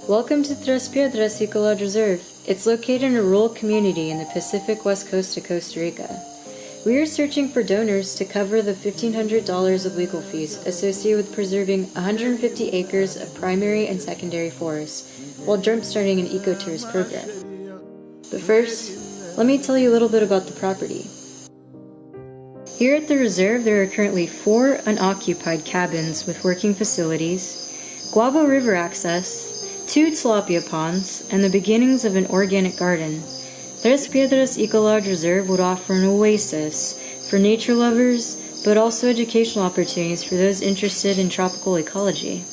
Welcome to Tres Piedras Ecolodge Reserve. It's located in a rural community in the Pacific West Coast of Costa Rica. We are searching for donors to cover the $1,500 of legal fees associated with preserving 150 acres of primary and secondary forests while jumpstarting an ecotourism program. But first, let me tell you a little bit about the property. Here at the reserve, there are currently 4 unoccupied cabins with working facilities, Guabo River access, 2 tilapia ponds, and the beginnings of an organic garden. Tres Piedras Ecolodge Reserve would offer an oasis for nature lovers, but also educational opportunities for those interested in tropical ecology.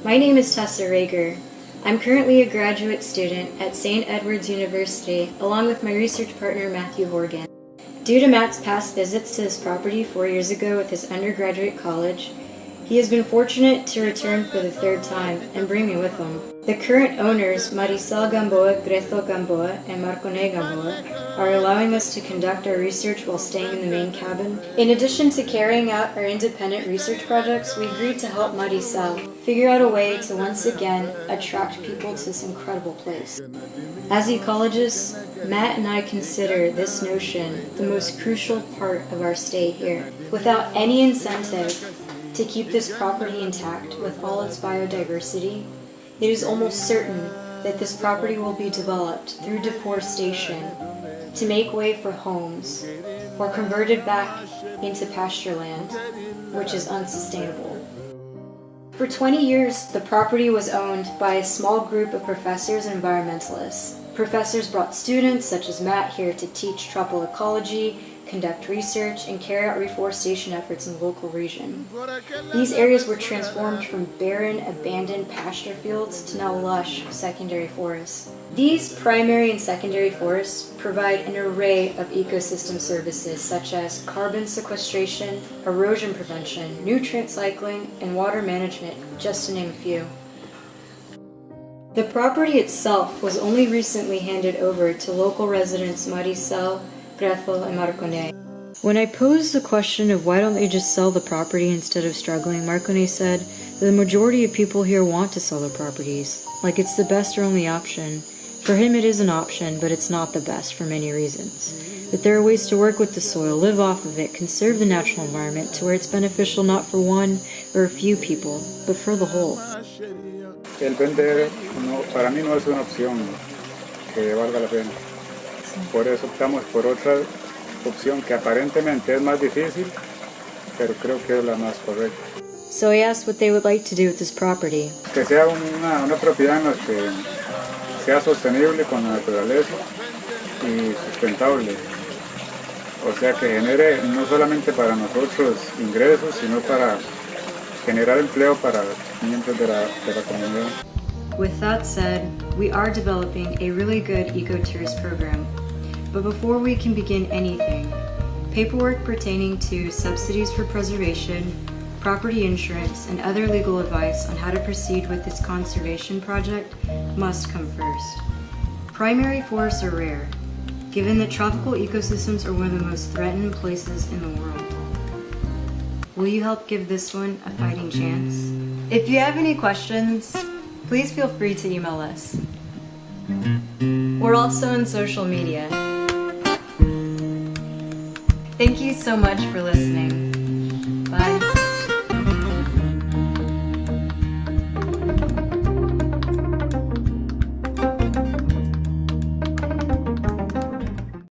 My name is Tessa Rager. I'm currently a graduate student at St. Edward's University, along with my research partner Matthew Horgan. Due to Matt's past visits to this property 4 years ago with his undergraduate college, he has been fortunate to return for the 3rd time and bring me with him. The current owners, Maricel Gamboa, Grethal Gamboa, and Marconey Gamboa, are allowing us to conduct our research while staying in the main cabin. In addition to carrying out our independent research projects, we agreed to help Maricel figure out a way to once again attract people to this incredible place. As ecologists, Matt and I consider this notion the most crucial part of our stay here. Without any incentive to keep this property intact with all its biodiversity, it is almost certain that this property will be developed through deforestation to make way for homes or converted back into pasture land, which is unsustainable. For 20 years, the property was owned by a small group of professors and environmentalists. Professors brought students such as Matt here to teach tropical ecology, conduct research, and carry out reforestation efforts in the local region. These areas were transformed from barren, abandoned pasture fields to now lush secondary forests. These primary and secondary forests provide an array of ecosystem services such as carbon sequestration, erosion prevention, nutrient cycling, and water management, just to name a few. The property itself was only recently handed over to local residents Maricel, Grethal, and Marconey. When I posed the question of why don't they just sell the property instead of struggling, Marconey said that the majority of people here want to sell their properties, like it's the best or only option. For him it is an option, but it's not the best for many reasons. That there are ways to work with the soil, live off of it, conserve the natural environment to where it's beneficial not for one or a few people, but for the whole. El vender para mí no es una opción que valga la pena. Por eso optamos por otra opción que aparentemente es más difícil, pero creo que es la más correcta. So I asked what they would like to do with this property. Que sea una propiedad en la que sea sostenible con la naturaleza y sustentable. O sea, que genere no solamente para nosotros ingresos, sino para generar empleo para miembros de la comunidad. With that said, we are developing a really good ecotourism program. But before we can begin anything, paperwork pertaining to subsidies for preservation, property insurance, and other legal advice on how to proceed with this conservation project must come first. Primary forests are rare, given that tropical ecosystems are one of the most threatened places in the world. Will you help give this one a fighting chance? If you have any questions, please feel free to email us. We're also on social media. Thank you so much for listening.